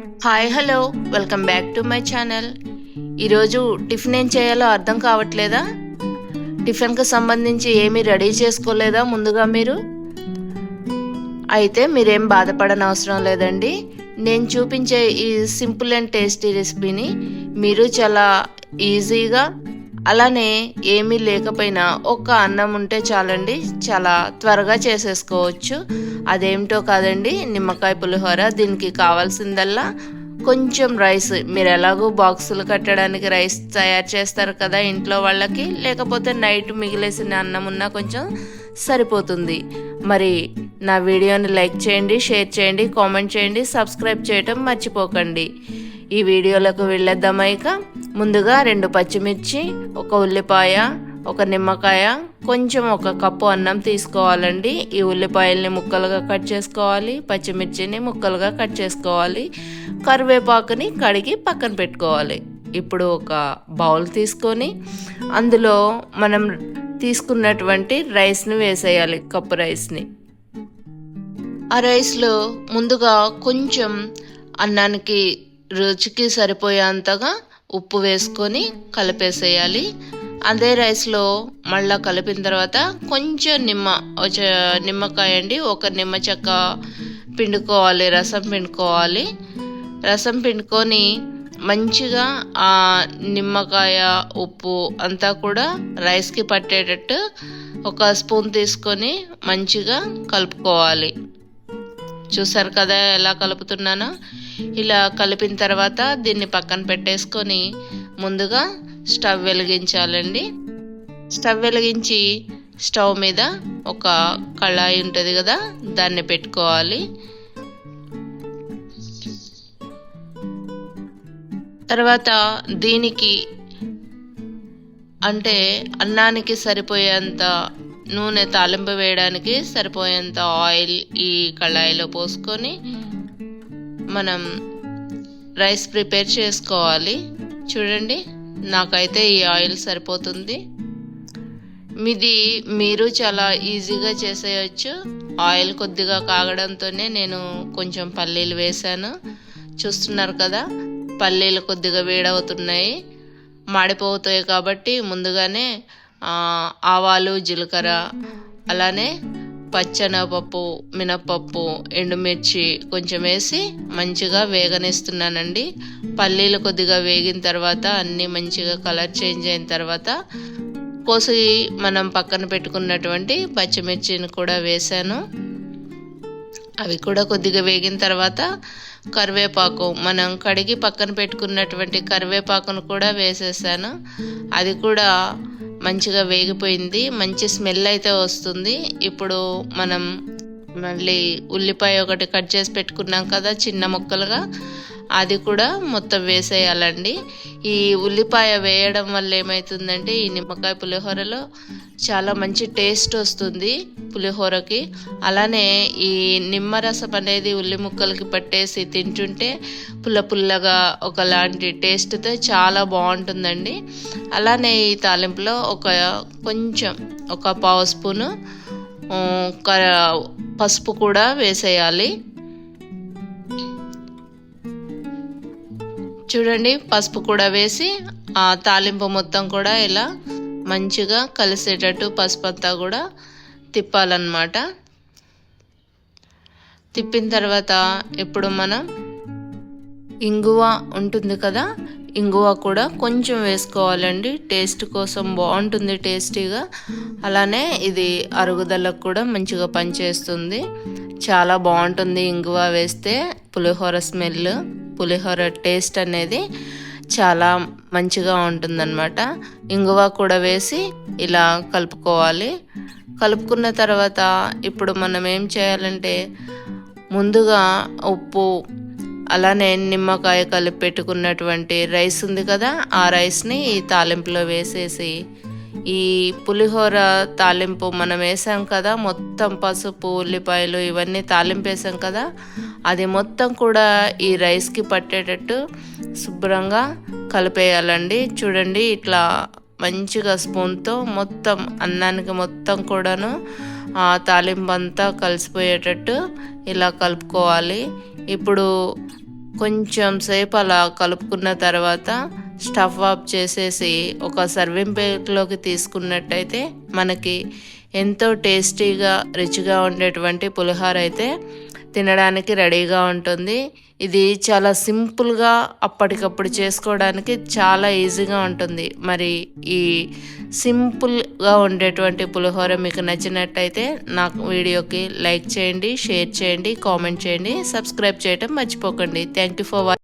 Hi hello welcome back to my channel. ఈరోజు tiffin ఏం చేయాలో అర్థం కావట్లేదా? టిఫిన్కి సంబంధించి ఏమీ రెడీ చేసుకోలేదా ముందుగా మీరు? అయితే మీరేం బాధపడనవసరం లేదండి. నేను చూపించే ఈ సింపుల్ అండ్ టేస్టీ రెసిపీని మీరు చాలా ఈజీగా, అలానే ఏమీ లేకపోయినా ఒక్క అన్నం ఉంటే చాలండి, చాలా త్వరగా చేసేసుకోవచ్చు. అదేమిటో కాదండి, నిమ్మకాయ పులిహోర. దీనికి కావాల్సిందల్లా కొంచెం రైస్. మీరు ఎలాగో బాక్సులు కట్టడానికి రైస్ తయారు చేస్తారు కదా ఇంట్లో వాళ్ళకి, లేకపోతే నైట్ మిగిలేసిన అన్నం ఉన్నా కొంచెం సరిపోతుంది. మరి నా వీడియోని లైక్ చేయండి, షేర్ చేయండి, కామెంట్ చేయండి, సబ్స్క్రైబ్ చేయటం మర్చిపోకండి. ఈ వీడియోలకు వెళ్ళేద్దామా? ఇక ముందుగా 2 పచ్చిమిర్చి, 1 ఉల్లిపాయ, 1 నిమ్మకాయ, కొంచెం 1 కప్పు అన్నం తీసుకోవాలండి. ఈ ఉల్లిపాయల్ని ముక్కలుగా కట్ చేసుకోవాలి, పచ్చిమిర్చిని ముక్కలుగా కట్ చేసుకోవాలి, కరివేపాకుని కడిగి పక్కన పెట్టుకోవాలి. ఇప్పుడు ఒక బౌల్ తీసుకొని అందులో మనం తీసుకున్నటువంటి రైస్ని వేసేయాలి, కప్పు రైస్ని. ఆ రైస్లో ముందుగా కొంచెం అన్నానికి రుచికి సరిపోయేంతగా ఉప్పు వేసుకొని కలిపేసేయాలి. అదే రైస్లో మళ్ళీ కలిపిన తర్వాత కొంచెం నిమ్మకాయ అండి, 1 నిమ్మ చెక్క పిండుకోవాలి, రసం పిండుకోవాలి. రసం పిండుకొని మంచిగా ఆ నిమ్మకాయ ఉప్పు అంతా కూడా రైస్కి పట్టేటట్టు 1 స్పూన్ తీసుకొని మంచిగా కలుపుకోవాలి. చూసారు కదా ఎలా కలుపుతున్నానో. ఇలా కలిపిన తర్వాత దీన్ని పక్కన పెట్టేసుకొని ముందుగా స్టవ్ వెలిగించాలండి. స్టవ్ వెలిగించి స్టవ్ మీద ఒక కళాయి ఉంటుంది కదా, దాన్ని పెట్టుకోవాలి. తర్వాత దీనికి అంటే అన్నానికి సరిపోయేంత నూనె, తాలింపు వేయడానికి సరిపోయేంత ఆయిల్ ఈ కళాయిలో పోసుకొని మనం రైస్ ప్రిపేర్ చేసుకోవాలి. చూడండి, నాకైతే ఈ ఆయిల్ సరిపోతుంది. మీరు చాలా ఈజీగా చేసేయచ్చు. ఆయిల్ కొద్దిగా కాగడంతోనే నేను కొంచెం పల్లీలు వేసాను. చూస్తున్నారు కదా, పల్లీలు కొద్దిగా వేడవుతున్నాయి, మాడిపోతాయి. కాబట్టి ముందుగానే ఆవాలు, జీలకర్ర, అలానే పచ్చెనగపప్పు, మినప్పప్పు, ఎండుమిర్చి కొంచెం వేసి మంచిగా వేగనిస్తున్నానండి. పల్లీలు కొద్దిగా వేగిన తర్వాత అన్నీ మంచిగా కలర్ చేంజ్ అయిన తర్వాత కోసి మనం పక్కన పెట్టుకున్నటువంటి పచ్చిమిర్చిని కూడా వేసాను. అవి కూడా కొద్దిగా వేగిన తర్వాత కరివేపాకు, మనం కడిగి పక్కన పెట్టుకున్నటువంటి కరివేపాకును కూడా వేసేసాను. అది కూడా మంచిగా వేగిపోయింది, మంచి స్మెల్ అయితే వస్తుంది. ఇప్పుడు మనం మళ్ళీ ఉల్లిపాయ 1 కట్ చేసి పెట్టుకున్నాం కదా చిన్న ముక్కలుగా, అది కూడా మొత్తం వేసేయాలండి. ఈ ఉల్లిపాయ వేయడం వల్ల ఏమవుతుందంటే ఈ నిమ్మకాయ పులిహోరలో చాలా మంచి టేస్ట్ వస్తుంది పులిహోరకి. అలానే ఈ నిమ్మరసం అనేది ఉల్లి ముక్కలకి పట్టేసి తింటుంటే పుల్లగా ఒకలాంటి టేస్ట్తో చాలా బాగుంటుందండి. అలానే ఈ తాలింపులో కొంచెం 1 పావు స్పూను పసుపు కూడా వేసేయాలి. చూడండి, పసుపు కూడా వేసి ఆ తాలింపు మొత్తం కూడా ఇలా మంచిగా కలిసేటట్టు పసుపు అంతా కూడా తిప్పాలన్నమాట. తిప్పిన తర్వాత ఇప్పుడు మనం ఇంగువ ఉంటుంది కదా, ఇంగువ కూడా కొంచెం వేసుకోవాలండి, టేస్ట్ కోసం బాగుంటుంది టేస్టీగా. అలానే ఇది అరుగుదలకు కూడా మంచిగా పనిచేస్తుంది, చాలా బాగుంటుంది ఇంగువ వేస్తే. పులిహోర స్మెల్, పులిహోర టేస్ట్ అనేది చాలా మంచిగా ఉంటుందన్నమాట. ఇంగువ కూడా వేసి ఇలా కలుపుకోవాలి. కలుపుకున్న తర్వాత ఇప్పుడు మనం ఏం చేయాలంటే ముందుగా ఉప్పు, అలానే నిమ్మకాయ కలిపి పెట్టుకున్నటువంటి రైస్ ఉంది కదా, ఆ రైస్ని ఈ తాలింపులో వేసేసి ఈ పులిహోర తాలింపు మనం వేసాం కదా, మొత్తం పసుపు, ఉల్లిపాయలు ఇవన్నీ తాలింపు వేసాం కదా, అది మొత్తం కూడా ఈ రైస్కి పట్టేటట్టు శుభ్రంగా కలిపేయాలండి. చూడండి, ఇట్లా మంచిగా స్పూన్తో మొత్తం అన్నానికి మొత్తం కూడాను ఆ తాలింపు అంతా కలిసిపోయేటట్టు ఇలా కలుపుకోవాలి. ఇప్పుడు కొంచెం సేపు అలా కలుపుకున్న తర్వాత స్టవ్ ఆఫ్ చేసేసి ఒక సర్వింగ్ ప్లేట్లోకి తీసుకున్నట్టయితే మనకి ఎంతో టేస్టీగా రుచిగా ఉండేటువంటి పులిహోర అయితే తినడానికి రెడీగా ఉంటుంది. ఇది చాలా సింపుల్గా అప్పటికప్పుడు చేసుకోవడానికి చాలా ఈజీగా ఉంటుంది. మరి ఈ సింపుల్గా ఉండేటువంటి పులిహోర మీకు నచ్చినట్టయితే నాకు వీడియోకి లైక్ చేయండి, షేర్ చేయండి, కామెంట్ చేయండి, సబ్స్క్రైబ్ చేయటం మర్చిపోకండి. Thank you for watching.